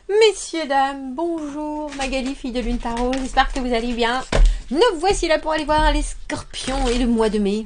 Messieurs, dames, bonjour, Magali, fille de Lune Tarot, j'espère que vous allez bien. Nous voici là pour aller voir les scorpions et le mois de mai.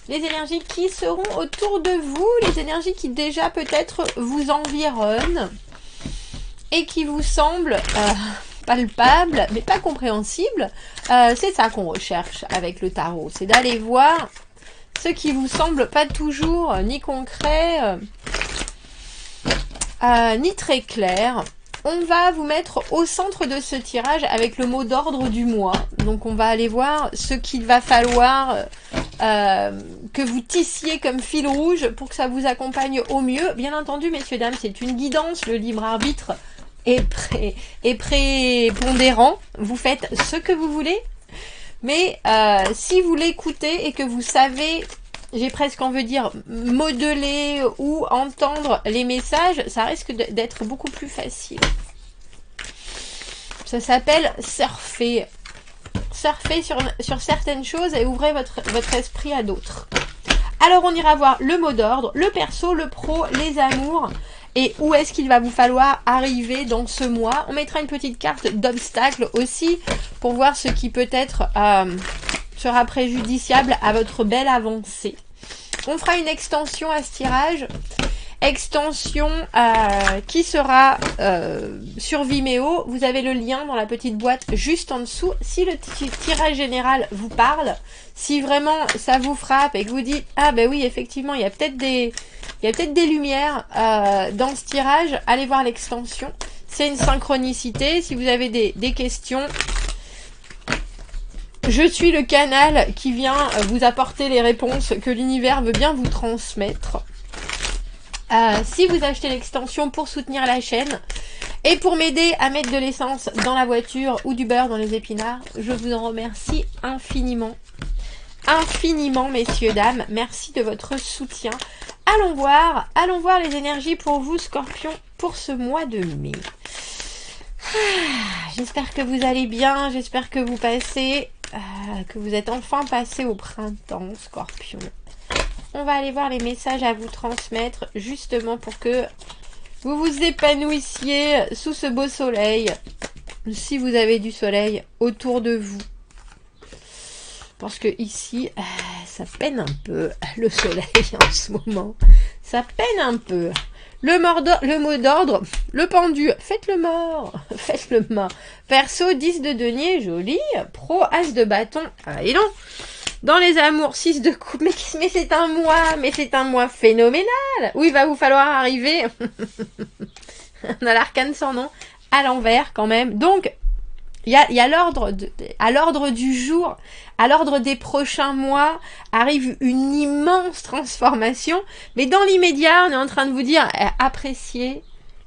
Les énergies qui seront autour de vous, les énergies qui déjà peut-être vous environnent et qui vous semblent palpables, mais pas compréhensibles. C'est ça qu'on recherche avec le tarot, c'est d'aller voir ce qui vous semble pas toujours ni concret, ni très clair. On va vous mettre au centre de ce tirage avec le mot d'ordre du mois. Donc on va aller voir ce qu'il va falloir que vous tissiez comme fil rouge pour que ça vous accompagne au mieux. Bien entendu, messieurs, dames, c'est une guidance. Le libre arbitre est prépondérant. Vous faites ce que vous voulez. Mais si vous l'écoutez et que vous savez, j'ai presque envie de dire, modeler ou entendre les messages, ça risque d'être beaucoup plus facile. Ça s'appelle surfer. Surfer sur certaines choses et ouvrez votre esprit à d'autres. Alors on ira voir le mot d'ordre, le perso, le pro, les amours et où est-ce qu'il va vous falloir arriver dans ce mois. On mettra une petite carte d'obstacle aussi pour voir ce qui peut-être sera préjudiciable à votre belle avancée. On fera une extension à ce tirage. Extension qui sera sur Vimeo. Vous avez le lien dans la petite boîte juste en dessous. Si le tirage général vous parle, si vraiment ça vous frappe et que vous dites « Ah ben oui, effectivement, il y a peut-être des lumières dans ce tirage », allez voir l'extension. C'est une synchronicité. Si vous avez des questions, je suis le canal qui vient vous apporter les réponses que l'univers veut bien vous transmettre. Si vous achetez l'extension pour soutenir la chaîne et pour m'aider à mettre de l'essence dans la voiture ou du beurre dans les épinards, je vous en remercie infiniment. Infiniment, messieurs, dames. Merci de votre soutien. Allons voir les énergies pour vous, Scorpion, pour ce mois de mai. J'espère que vous allez bien, j'espère que vous passez... que vous êtes enfin passé au printemps, Scorpion. On va aller voir les messages à vous transmettre, justement pour que vous vous épanouissiez sous ce beau soleil. Si vous avez du soleil autour de vous. Parce que ici, ça peine un peu, le soleil en ce moment. Ça peine un peu. Le mot d'ordre, le pendu, faites le mort, faites le mort. Perso, 10 de denier, joli. Pro, as de bâton, et non. Dans les amours, 6 de coupe, mais c'est un mois phénoménal, où il va vous falloir arriver, on a l'arcane sans nom, à l'envers quand même. Donc, il y a à l'ordre du jour, à l'ordre des prochains mois, arrive une immense transformation. Mais dans l'immédiat, on est en train de vous dire, appréciez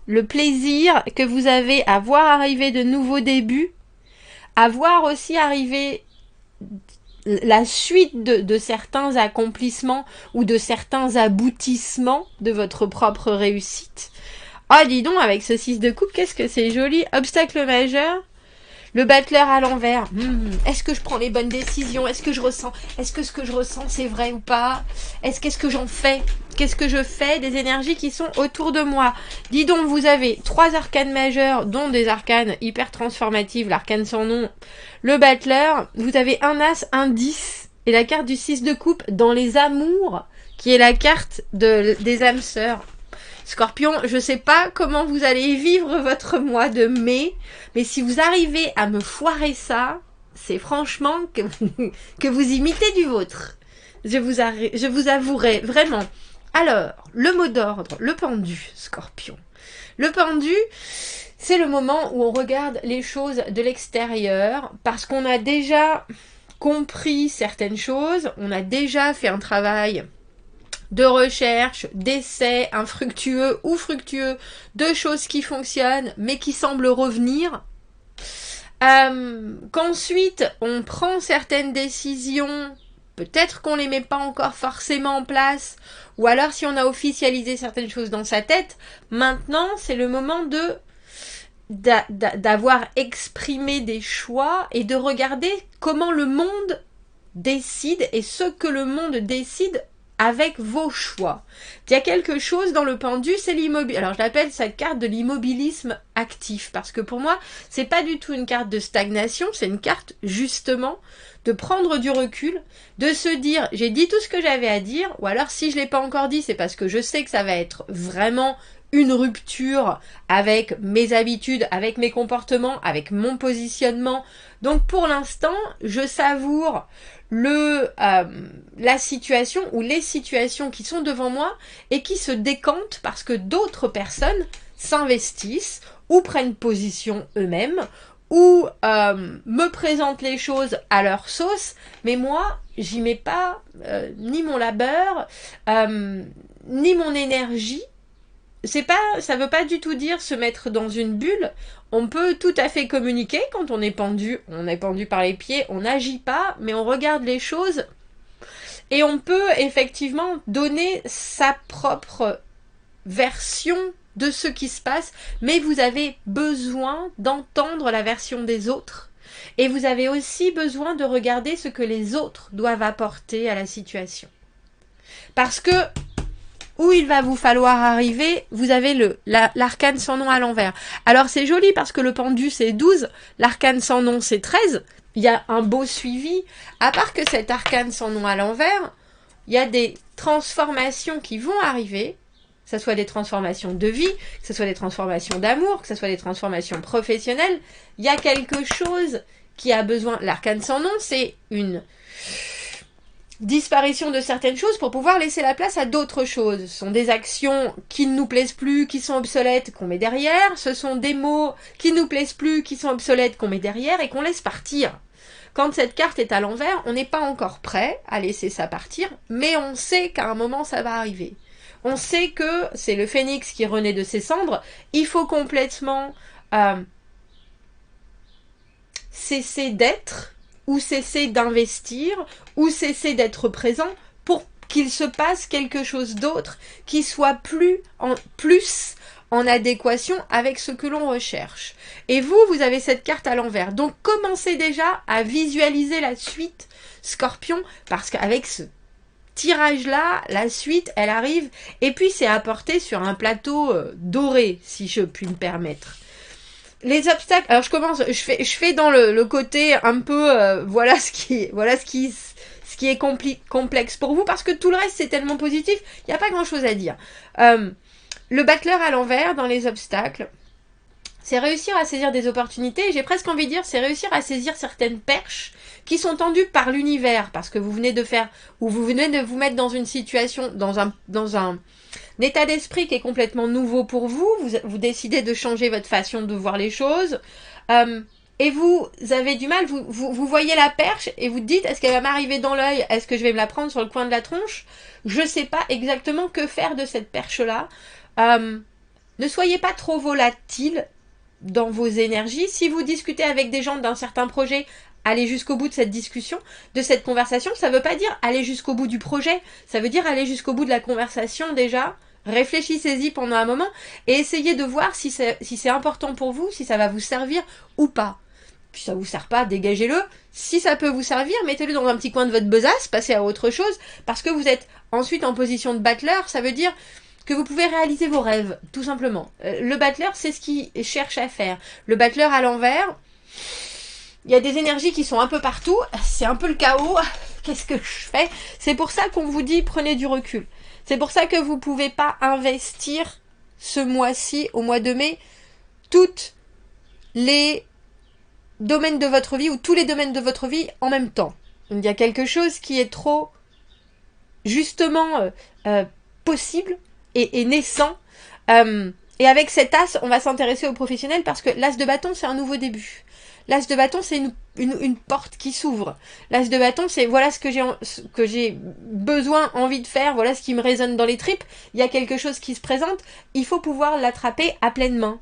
le plaisir que vous avez à voir arriver de nouveaux débuts, à voir aussi arriver la suite de certains accomplissements ou de certains aboutissements de votre propre réussite. Oh, dis donc, avec ce 6 de coupe, qu'est-ce que c'est joli. Obstacle majeur. Le battleur à l'envers. Est-ce que je prends les bonnes décisions? Est-ce que je ressens? Est-ce que ce que je ressens, c'est vrai ou pas? Qu'est-ce que j'en fais? Qu'est-ce que je fais des énergies qui sont autour de moi? Dis donc, vous avez 3 arcanes majeurs, dont des arcanes hyper transformatives, l'arcane sans nom, le battleur. Vous avez un as, un 10, et la carte du 6 de coupe dans les amours, qui est la carte des âmes sœurs. Scorpion, je sais pas comment vous allez vivre votre mois de mai, mais si vous arrivez à me foirer ça, c'est franchement que vous imitez du vôtre. Je vous avouerai, vraiment. Alors, le mot d'ordre, le pendu, Scorpion. Le pendu, c'est le moment où on regarde les choses de l'extérieur, parce qu'on a déjà compris certaines choses, on a déjà fait un travail de recherche, d'essais infructueux ou fructueux, de choses qui fonctionnent mais qui semblent revenir. Qu'ensuite on prend certaines décisions, peut-être qu'on les met pas encore forcément en place, ou alors si on a officialisé certaines choses dans sa tête, maintenant c'est le moment d'avoir exprimé des choix et de regarder comment le monde décide et ce que le monde décide avec vos choix. Il y a quelque chose dans le pendu, c'est l'immobilisme. Alors je l'appelle cette carte de l'immobilisme actif, parce que pour moi, c'est pas du tout une carte de stagnation, c'est une carte justement de prendre du recul, de se dire j'ai dit tout ce que j'avais à dire, ou alors si je l'ai pas encore dit, c'est parce que je sais que ça va être vraiment une rupture avec mes habitudes, avec mes comportements, avec mon positionnement. Donc pour l'instant, je savoure la situation ou les situations qui sont devant moi et qui se décantent parce que d'autres personnes s'investissent ou prennent position eux-mêmes ou me présentent les choses à leur sauce, mais moi, j'y mets pas ni mon labeur, ni mon énergie. Ça veut pas du tout dire se mettre dans une bulle. On peut tout à fait communiquer quand on est pendu par les pieds, on n'agit pas, mais on regarde les choses et on peut effectivement donner sa propre version de ce qui se passe, mais vous avez besoin d'entendre la version des autres et vous avez aussi besoin de regarder ce que les autres doivent apporter à la situation. Parce que où il va vous falloir arriver, vous avez l'arcane sans nom à l'envers. Alors c'est joli parce que le pendu c'est 12, l'arcane sans nom c'est 13, il y a un beau suivi. À part que cet arcane sans nom à l'envers, il y a des transformations qui vont arriver, que ce soit des transformations de vie, que ce soit des transformations d'amour, que ce soit des transformations professionnelles. Il y a quelque chose qui a besoin, l'arcane sans nom c'est une disparition de certaines choses pour pouvoir laisser la place à d'autres choses. Ce sont des actions qui ne nous plaisent plus, qui sont obsolètes, qu'on met derrière. Ce sont des mots qui ne nous plaisent plus, qui sont obsolètes, qu'on met derrière et qu'on laisse partir. Quand cette carte est à l'envers, on n'est pas encore prêt à laisser ça partir, mais on sait qu'à un moment ça va arriver. On sait que c'est le phénix qui renaît de ses cendres. Il faut complètement cesser d'être ou cesser d'investir, ou cesser d'être présent pour qu'il se passe quelque chose d'autre qui soit plus en adéquation avec ce que l'on recherche. Et vous avez cette carte à l'envers. Donc commencez déjà à visualiser la suite, Scorpion, parce qu'avec ce tirage-là, la suite, elle arrive, et puis c'est apporté sur un plateau doré, si je puis me permettre. Les obstacles, alors je fais dans le côté un peu, voilà ce qui est complexe pour vous, parce que tout le reste c'est tellement positif, il n'y a pas grand chose à dire. Le battleur à l'envers dans les obstacles, c'est réussir à saisir des opportunités, j'ai presque envie de dire, c'est réussir à saisir certaines perches qui sont tendues par l'univers, parce que vous venez de vous mettre dans une situation, dans un état d'esprit qui est complètement nouveau pour vous, vous décidez de changer votre façon de voir les choses, et vous avez du mal, vous voyez la perche, et vous dites, est-ce qu'elle va m'arriver dans l'œil, est-ce que je vais me la prendre sur le coin de la tronche? Je sais pas exactement que faire de cette perche-là. Ne soyez pas trop volatile dans vos énergies. Si vous discutez avec des gens d'un certain projet, allez jusqu'au bout de cette discussion, de cette conversation. Ça ne veut pas dire aller jusqu'au bout du projet, ça veut dire aller jusqu'au bout de la conversation déjà. Réfléchissez-y pendant un moment et essayez de voir si c'est important pour vous, si ça va vous servir ou pas. Puis ça vous sert pas, dégagez-le. Si ça peut vous servir, mettez-le dans un petit coin de votre besace, passez à autre chose, parce que vous êtes ensuite en position de battleur, ça veut dire que vous pouvez réaliser vos rêves, tout simplement. Le battleur, c'est ce qu'il cherche à faire. Le battleur à l'envers, il y a des énergies qui sont un peu partout, c'est un peu le chaos. Qu'est-ce que je fais? C'est pour ça qu'on vous dit prenez du recul. C'est pour ça que vous ne pouvez pas investir ce mois-ci, au mois de mai, toutes les domaines de votre vie ou tous les domaines de votre vie en même temps. Il y a quelque chose qui est trop justement possible et naissant. Et avec cet as, on va s'intéresser aux professionnels parce que l'as de bâton, c'est un nouveau début. L'as de bâton, c'est une porte qui s'ouvre. L'as de bâton, c'est voilà ce que j'ai besoin, envie de faire, voilà ce qui me résonne dans les tripes. Il y a quelque chose qui se présente, il faut pouvoir l'attraper à pleine main.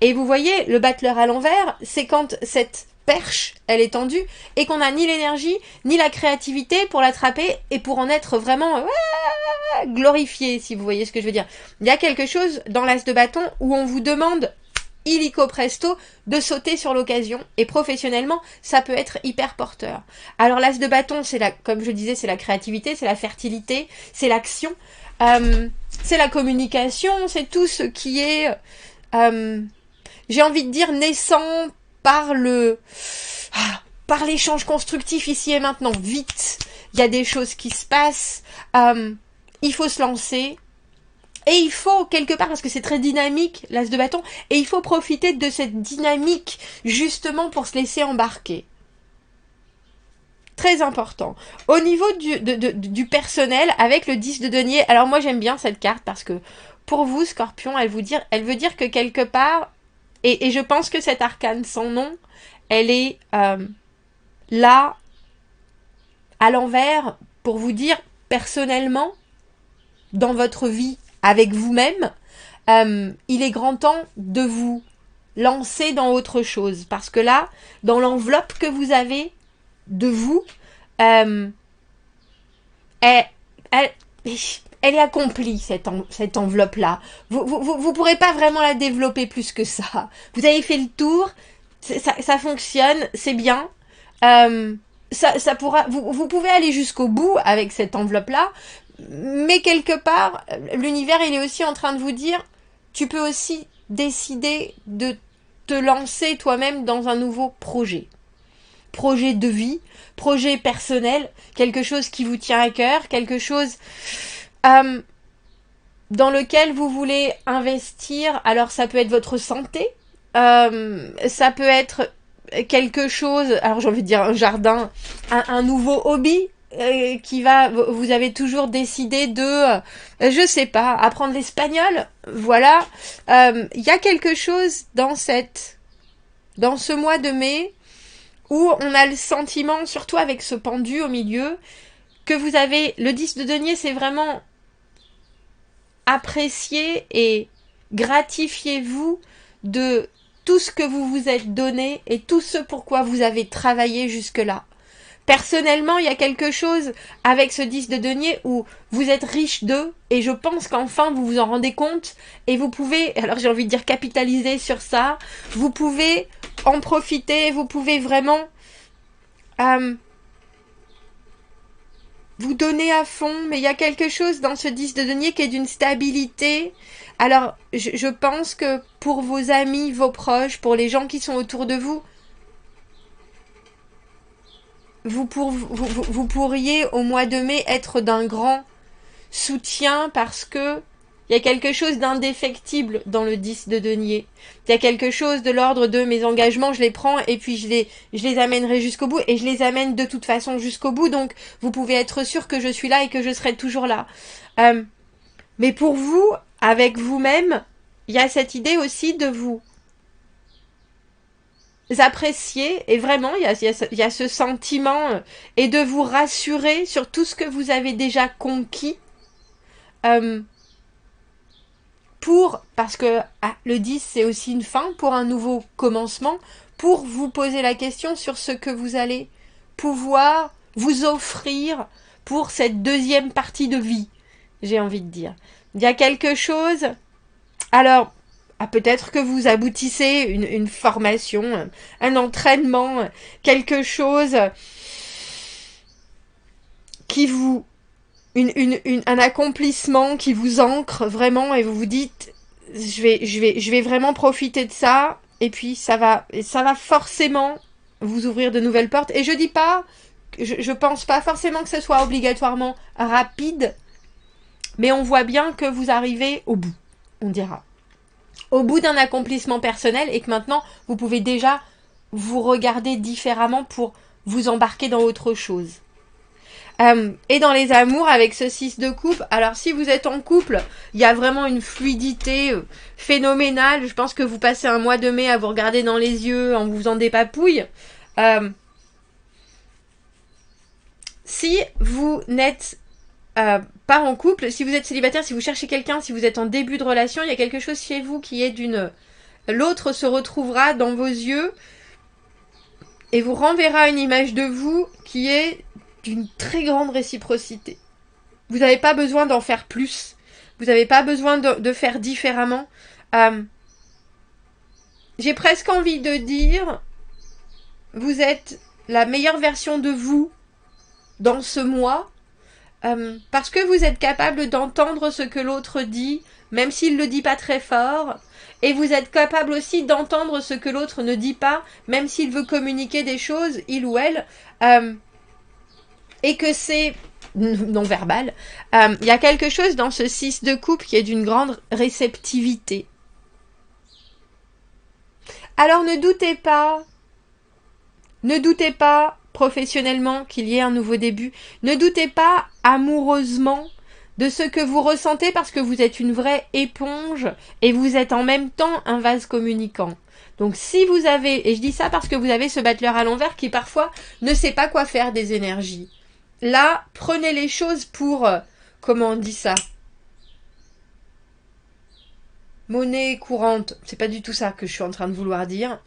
Et vous voyez, le battleur à l'envers, c'est quand cette perche, elle est tendue, et qu'on n'a ni l'énergie, ni la créativité pour l'attraper et pour en être vraiment glorifié, si vous voyez ce que je veux dire. Il y a quelque chose dans l'as de bâton où on vous demande illico presto de sauter sur l'occasion. Et professionnellement, ça peut être hyper porteur. Alors l'as de bâton, c'est comme je disais, c'est la créativité, c'est la fertilité, c'est l'action, c'est la communication, c'est tout ce qui est, j'ai envie de dire, naissant par par l'échange constructif ici et maintenant. Vite, il y a des choses qui se passent, il faut se lancer. Et il faut, quelque part, parce que c'est très dynamique, l'as de bâton, et il faut profiter de cette dynamique, justement, pour se laisser embarquer. Très important. Au niveau du personnel, avec le 10 de denier, alors moi j'aime bien cette carte, parce que, pour vous, Scorpion, elle veut dire que quelque part, et je pense que cette arcane sans nom, elle est là, à l'envers, pour vous dire, personnellement, dans votre vie, avec vous-même, il est grand temps de vous lancer dans autre chose. Parce que là, dans l'enveloppe que vous avez de vous, elle est accomplie, cette enveloppe-là. Vous pourrez pas vraiment la développer plus que ça. Vous avez fait le tour, ça fonctionne, c'est bien. Ça pourra, vous pouvez aller jusqu'au bout avec cette enveloppe-là, mais quelque part, l'univers, il est aussi en train de vous dire, tu peux aussi décider de te lancer toi-même dans un nouveau projet. Projet de vie, projet personnel, quelque chose qui vous tient à cœur, quelque chose dans lequel vous voulez investir. Alors ça peut être votre santé, ça peut être quelque chose, alors j'ai envie de dire un jardin, un nouveau hobby, vous avez toujours décidé de, je sais pas, apprendre l'espagnol, voilà. Y a quelque chose dans ce mois de mai où on a le sentiment, surtout avec ce pendu au milieu, que vous avez, le 10 de denier, c'est vraiment apprécier et gratifiez-vous de tout ce que vous vous êtes donné et tout ce pourquoi vous avez travaillé jusque-là. Personnellement, il y a quelque chose avec ce 10 de denier où vous êtes riche d'eux et je pense qu'enfin vous vous en rendez compte et vous pouvez, alors j'ai envie de dire capitaliser sur ça, vous pouvez en profiter, vous pouvez vraiment vous donner à fond, mais il y a quelque chose dans ce 10 de denier qui est d'une stabilité. Alors, je pense que pour vos amis, vos proches, pour les gens qui sont autour de vous, vous pourriez au mois de mai être d'un grand soutien parce que il y a quelque chose d'indéfectible dans le 10 de denier. Il y a quelque chose de l'ordre de mes engagements, je les prends et puis je les amènerai jusqu'au bout et je les amène de toute façon jusqu'au bout. Donc vous pouvez être sûr que je suis là et que je serai toujours là. Mais pour vous, avec vous-même, il y a cette idée aussi de vous apprécier et vraiment il y a ce sentiment et de vous rassurer sur tout ce que vous avez déjà conquis. Parce que le 10 c'est aussi une fin pour un nouveau commencement, pour vous poser la question sur ce que vous allez pouvoir vous offrir pour cette deuxième partie de vie, j'ai envie de dire. Il y a quelque chose, alors peut-être que vous aboutissez une formation, un entraînement, quelque chose qui vous un accomplissement qui vous ancre vraiment et vous vous dites je vais vraiment profiter de ça et puis ça va forcément vous ouvrir de nouvelles portes et je dis pas je pense pas forcément que ce soit obligatoirement rapide mais on voit bien que vous arrivez au bout, on dira au bout d'un accomplissement personnel et que maintenant vous pouvez déjà vous regarder différemment pour vous embarquer dans autre chose. Et dans les amours avec ce 6 de coupe, alors si vous êtes en couple, il y a vraiment une fluidité phénoménale. Je pense que vous passez un mois de mai à vous regarder dans les yeux en vous faisant des papouilles. Si vous n'êtes pas en couple, si vous êtes célibataire, si vous cherchez quelqu'un, si vous êtes en début de relation, il y a quelque chose chez vous qui est l'autre se retrouvera dans vos yeux et vous renverra une image de vous qui est d'une très grande réciprocité. Vous n'avez pas besoin d'en faire plus. Vous n'avez pas besoin de faire différemment. j'ai presque envie de dire, vous êtes la meilleure version de vous dans ce mois, parce que vous êtes capable d'entendre ce que l'autre dit, même s'il ne le dit pas très fort, et vous êtes capable aussi d'entendre ce que l'autre ne dit pas, même s'il veut communiquer des choses, il ou elle, et que c'est non verbal. Il y a quelque chose dans ce 6 de coupe qui est d'une grande réceptivité. Alors ne doutez pas professionnellement qu'il y ait un nouveau début. Ne doutez pas amoureusement de ce que vous ressentez parce que vous êtes une vraie éponge et vous êtes en même temps un vase communicant. Donc si vous avez, et je dis ça parce que vous avez ce battleur à l'envers qui parfois ne sait pas quoi faire des énergies. Là, prenez les choses pour, comment on dit ça? Monnaie courante. C'est pas du tout ça que je suis en train de vouloir dire.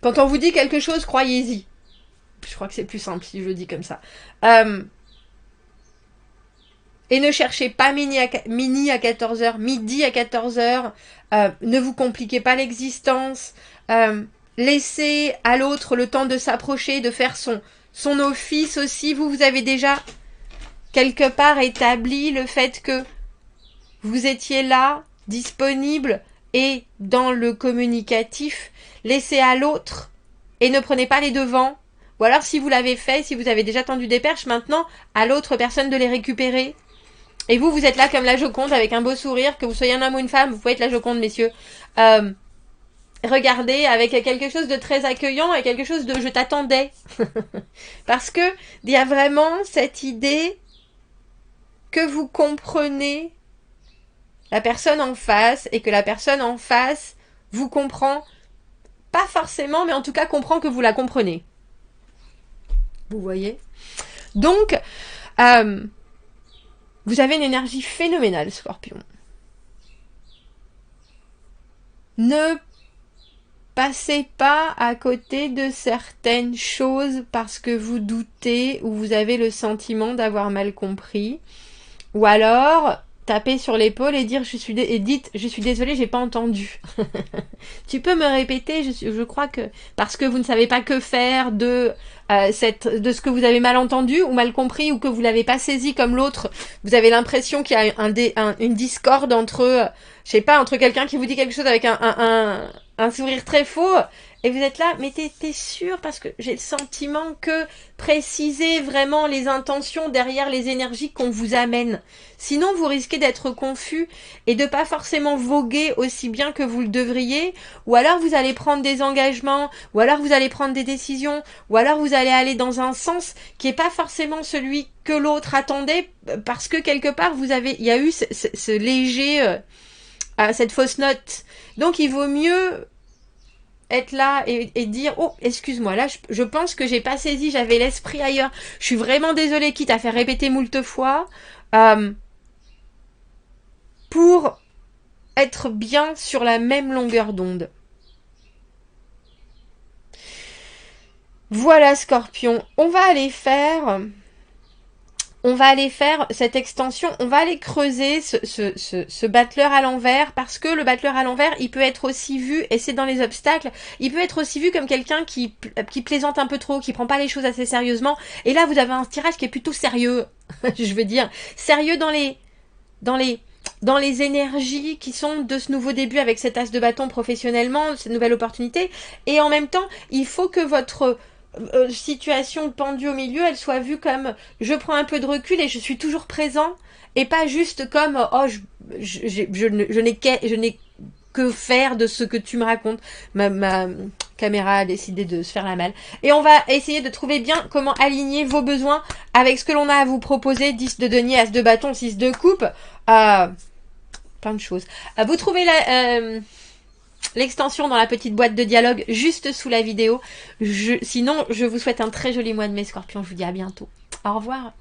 Quand on vous dit quelque chose, croyez-y. Je crois que c'est plus simple si je le dis comme ça. Et ne cherchez pas midi à 14h, midi à 14h. Ne vous compliquez pas l'existence. Laissez à l'autre le temps de s'approcher, de faire son office aussi. Vous avez déjà quelque part établi le fait que vous étiez là, disponible et dans le communicatif. Laissez à l'autre et ne prenez pas les devants. Ou alors si vous l'avez fait, si vous avez déjà tendu des perches, maintenant à l'autre personne de les récupérer. Et vous êtes là comme la Joconde avec un beau sourire, que vous soyez un homme ou une femme, vous pouvez être la Joconde, messieurs. Regardez avec quelque chose de très accueillant et quelque chose de je t'attendais. Parce que il y a vraiment cette idée que vous comprenez la personne en face et que la personne en face vous comprend. Pas forcément, mais en tout cas comprend que vous la comprenez. Vous voyez? Donc, vous avez une énergie phénoménale, Scorpion. Ne passez pas à côté de certaines choses parce que vous doutez ou vous avez le sentiment d'avoir mal compris. Ou alors, tapez sur l'épaule et dire je suis désolée, j'ai pas entendu. Tu peux me répéter, je crois que parce que vous ne savez pas que faire de ce que vous avez mal entendu ou mal compris ou que vous l'avez pas saisi comme l'autre, vous avez l'impression qu'il y a une discorde entre je sais pas, entre quelqu'un qui vous dit quelque chose avec un sourire très faux et vous êtes là, mais t'es sûr parce que j'ai le sentiment que précisez vraiment les intentions derrière les énergies qu'on vous amène. Sinon, vous risquez d'être confus et de pas forcément voguer aussi bien que vous le devriez, ou alors vous allez prendre des engagements, ou alors vous allez prendre des décisions, ou alors vous allez aller dans un sens qui est pas forcément celui que l'autre attendait, parce que quelque part il y a eu ce léger, cette fausse note. Donc il vaut mieux être là et dire oh excuse-moi là je pense que j'ai pas saisi, j'avais l'esprit ailleurs, je suis vraiment désolée, quitte à faire répéter moult fois pour être bien sur la même longueur d'onde. Voilà Scorpion, on va aller faire cette extension, on va aller creuser ce battleur à l'envers, parce que le battleur à l'envers, il peut être aussi vu, et c'est dans les obstacles, il peut être aussi vu comme quelqu'un qui plaisante un peu trop, qui prend pas les choses assez sérieusement, et là vous avez un tirage qui est plutôt sérieux, je veux dire, sérieux dans les énergies qui sont de ce nouveau début avec cet as de bâton professionnellement, cette nouvelle opportunité, et en même temps, il faut que votre situation pendue au milieu, elle soit vue comme je prends un peu de recul et je suis toujours présent et pas juste comme oh je n'ai que faire de ce que tu me racontes. Ma caméra a décidé de se faire la malle. Et on va essayer de trouver bien comment aligner vos besoins avec ce que l'on a à vous proposer. 10 de denier, as de bâton, 6 de coupe. Plein de choses. Vous trouvez l'extension dans la petite boîte de dialogue juste sous la vidéo. Sinon, je vous souhaite un très joli mois de mai, Scorpion. Je vous dis à bientôt. Au revoir.